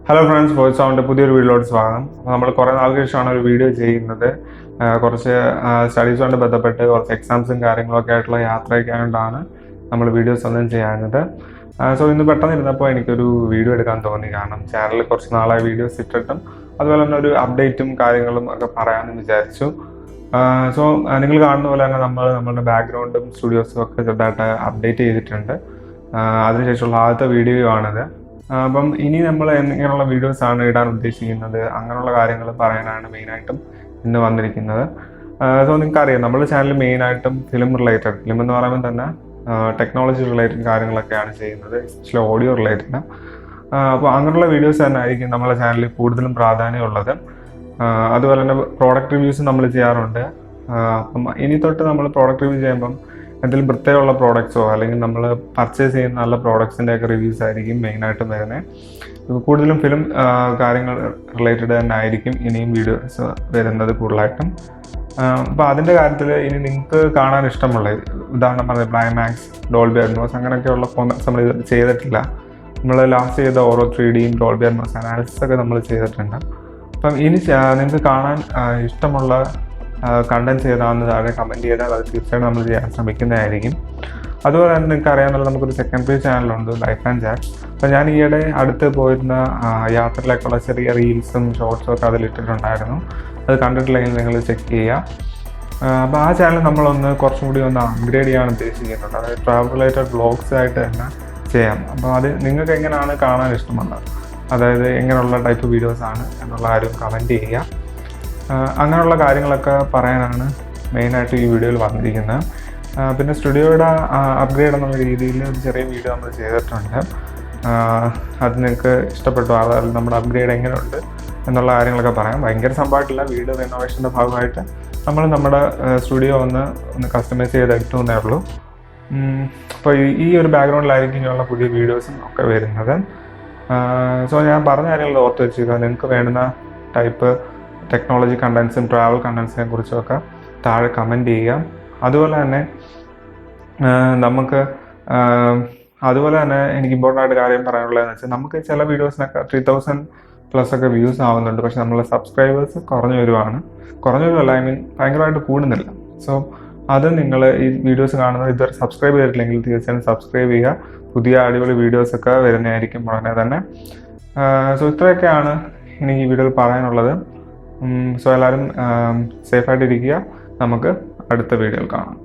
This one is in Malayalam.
ഹലോ ഫ്രണ്ട്സ്, വോയിസ് സൗണ്ട് പുതിയൊരു വീഡിയോയിലോട്ട് സ്വാഗതം. അപ്പോൾ നമ്മൾ കുറേ നാൾക്ക് ശേഷമാണ് ഒരു വീഡിയോ ചെയ്യുന്നത്. കുറച്ച് സ്റ്റഡീസുമായിട്ട് ബന്ധപ്പെട്ട് കുറച്ച് എക്സാംസും കാര്യങ്ങളൊക്കെ ആയിട്ടുള്ള യാത്രയൊക്കെ ആയതുകൊണ്ടാണ് നമ്മൾ വീഡിയോസ് ഒന്നും ചെയ്യാഞ്ഞത്. സോ ഇന്ന് പെട്ടെന്ന് ഇരുന്നപ്പോൾ എനിക്കൊരു വീഡിയോ എടുക്കാൻ തോന്നി. കാരണം ചാനലിൽ കുറച്ച് നാളായി വീഡിയോസ് ഇട്ടിട്ടും അതുപോലെ തന്നെ ഒരു അപ്ഡേറ്റും കാര്യങ്ങളും ഒക്കെ പറയാമെന്ന് വിചാരിച്ചു. സോ നിങ്ങൾ കാണുന്ന പോലെ തന്നെ നമ്മളുടെ ബാക്ക്ഗ്രൗണ്ടും സ്റ്റുഡിയോസും ഒക്കെ ചെറുതായിട്ട് അപ്ഡേറ്റ് ചെയ്തിട്ടുണ്ട്. അതിനുശേഷമുള്ള ആദ്യത്തെ വീഡിയോ ആണിത്. അപ്പം ഇനി നമ്മൾ എങ്ങനെയുള്ള വീഡിയോസാണ് ഇടാൻ ഉദ്ദേശിക്കുന്നത്, അങ്ങനെയുള്ള കാര്യങ്ങൾ പറയാനാണ് മെയിനായിട്ടും ഇന്ന് വന്നിരിക്കുന്നത്. സോ നിങ്ങൾക്കറിയാം, നമ്മുടെ ചാനൽ മെയിനായിട്ടും ഫിലിം എന്ന് പറയുമ്പോൾ തന്നെ ടെക്നോളജി റിലേറ്റഡ് കാര്യങ്ങളൊക്കെയാണ് ചെയ്യുന്നത്, എസ്പെഷ്യലി ഓഡിയോ റിലേറ്റഡ്. അപ്പോൾ അങ്ങനെയുള്ള വീഡിയോസ് തന്നെ ആയിരിക്കും നമ്മുടെ ചാനലിൽ കൂടുതലും പ്രാധാന്യമുള്ളത്. അതുപോലെ തന്നെ പ്രോഡക്റ്റ് റിവ്യൂസ് നമ്മൾ ചെയ്യാറുണ്ട്. അപ്പം ഇനി തൊട്ട് നമ്മൾ പ്രോഡക്റ്റ് റിവ്യൂ ചെയ്യുമ്പം എന്തെങ്കിലും പ്രത്യേകമുള്ള പ്രോഡക്ട്സോ അല്ലെങ്കിൽ നമ്മൾ പർച്ചേസ് ചെയ്യുന്ന നല്ല പ്രോഡക്ട്സിൻ്റെ ഒക്കെ റിവ്യൂസ് ആയിരിക്കും മെയിനായിട്ടും വരുന്നത്. കൂടുതലും ഫിലിം കാര്യങ്ങൾ റിലേറ്റഡ് തന്നെ ആയിരിക്കും ഇനിയും വീഡിയോസ് വരുന്നത് കൂടുതലായിട്ടും. അപ്പോൾ അതിൻ്റെ കാര്യത്തിൽ ഇനി നിങ്ങൾക്ക് കാണാൻ ഇഷ്ടമുള്ള, ഉദാഹരണം പറഞ്ഞത് ക്ലൈമാക്സ്, ഡോൾബി അറ്റ്മോസ് അങ്ങനെയൊക്കെയുള്ള ഫോർമാറ്റ്സ് നമ്മൾ ചെയ്തിട്ടില്ല. നമ്മൾ ലാസ്റ്റ് ചെയ്ത ഓരോ 3Dയും ഡോൾബി അറ്റ്മോസ് അനാലിസിസ് ഒക്കെ നമ്മൾ ചെയ്തിട്ടുണ്ട്. അപ്പം ഇനി നിങ്ങൾക്ക് കാണാൻ ഇഷ്ടമുള്ള കണ്ടൻസ് ഏതാണെന്ന് താഴെ കമൻറ്റ് ചെയ്താൽ അത് തീർച്ചയായിട്ടും നമ്മൾ ചെയ്യാൻ ശ്രമിക്കുന്നതായിരിക്കും. അതുപോലെ തന്നെ നിങ്ങൾക്ക് അറിയാമെന്നുള്ള നമുക്കൊരു സെക്കൻഡറി ചാനലുണ്ട്, ലൈഫ് ആൻഡ് ചാറ്റ്. അപ്പോൾ ഞാൻ ഈയിടെ അടുത്ത് പോയിരുന്ന യാത്രയിലേക്കുള്ള ചെറിയ റീൽസും ഷോർട്സും ഒക്കെ അതിലിട്ടിട്ടുണ്ടായിരുന്നു. അത് കണ്ടിട്ടില്ലെങ്കിൽ നിങ്ങൾ ചെക്ക് ചെയ്യുക. അപ്പോൾ ആ ചാനൽ നമ്മളൊന്ന് കുറച്ചും കൂടി ഒന്ന് അപ്ഗ്രേഡ് ചെയ്യാൻ ഉദ്ദേശിക്കുന്നുണ്ട്. അതായത് ട്രാവൽ റിലേറ്റഡ് വ്ളോഗ്സ് ആയിട്ട് തന്നെ ചെയ്യാം. അപ്പോൾ അത് നിങ്ങൾക്ക് എങ്ങനെയാണ് കാണാൻ ഇഷ്ടമുള്ളത്, അതായത് എങ്ങനെയുള്ള ടൈപ്പ് വീഡിയോസാണ് എന്നുള്ള കാര്യം കമൻറ്റ് ചെയ്യുക. അങ്ങനെയുള്ള കാര്യങ്ങളൊക്കെ പറയാനാണ് മെയിനായിട്ട് ഈ വീഡിയോയിൽ വന്നിരിക്കുന്നത്. പിന്നെ സ്റ്റുഡിയോയുടെ അപ്ഗ്രേഡ് എന്നുള്ള രീതിയിൽ ഒരു ചെറിയ വീഡിയോ നമ്മൾ ചെയ്തിട്ടുണ്ട്. അത് നിങ്ങൾക്ക് ഇഷ്ടപ്പെട്ടു, അതായത് നമ്മുടെ അപ്ഗ്രേഡ് എങ്ങനെയുണ്ട് എന്നുള്ള കാര്യങ്ങളൊക്കെ പറയാം. ഭയങ്കര സംഭവമായിട്ടില്ല, വീഡിയോ റിനോവേഷൻ്റെ ഭാഗമായിട്ട് നമ്മൾ നമ്മുടെ സ്റ്റുഡിയോ ഒന്ന് കസ്റ്റമൈസ് ചെയ്തെടുത്തു എന്നേ ഉള്ളൂ. അപ്പോൾ ഈ ഒരു ബാക്ക്ഗ്രൗണ്ടിലായിരിക്കും ഇങ്ങനെയുള്ള പുതിയ വീഡിയോസും ഒക്കെ വരുന്നത്. സോ ഞാൻ പറഞ്ഞ കാര്യങ്ങൾ ഓർത്ത് വെച്ചിരിക്കുക. നിങ്ങൾക്ക് വേണ്ടുന്ന ടൈപ്പ് ടെക്നോളജി കണ്ടൻസും ട്രാവൽ കണ്ടൻസിനെ കുറിച്ചൊക്കെ താഴെ കമൻറ്റ് ചെയ്യുക. അതുപോലെ തന്നെ എനിക്ക് ഇമ്പോർട്ടൻ്റ് ആയിട്ട് കാര്യം പറയാനുള്ളതെന്ന് വെച്ചാൽ, നമുക്ക് ചില വീഡിയോസിനൊക്കെ 3000+ ഒക്കെ വ്യൂസ് ആവുന്നുണ്ട്. പക്ഷെ നമ്മളെ സബ്സ്ക്രൈബേഴ്സ് കുറഞ്ഞു വരുമല്ല, ഭയങ്കരമായിട്ട് കൂടുന്നില്ല. സോ അത് നിങ്ങൾ ഈ വീഡിയോസ് കാണുന്നത് ഇതുവരെ സബ്സ്ക്രൈബ് ചെയ്തിട്ടില്ലെങ്കിൽ തീർച്ചയായും സബ്സ്ക്രൈബ് ചെയ്യുക. പുതിയ അടിപൊളി വീഡിയോസൊക്കെ വരുന്നതായിരിക്കും ഉടനെ തന്നെ. സോ ഇത്രയൊക്കെയാണ് എനിക്ക് ഈ വീഡിയോയിൽ പറയാനുള്ളത്. സോ എല്ലാവരും സേഫായിട്ടിരിക്കുക. നമുക്ക് അടുത്ത വീഡിയോയിൽ കാണാം.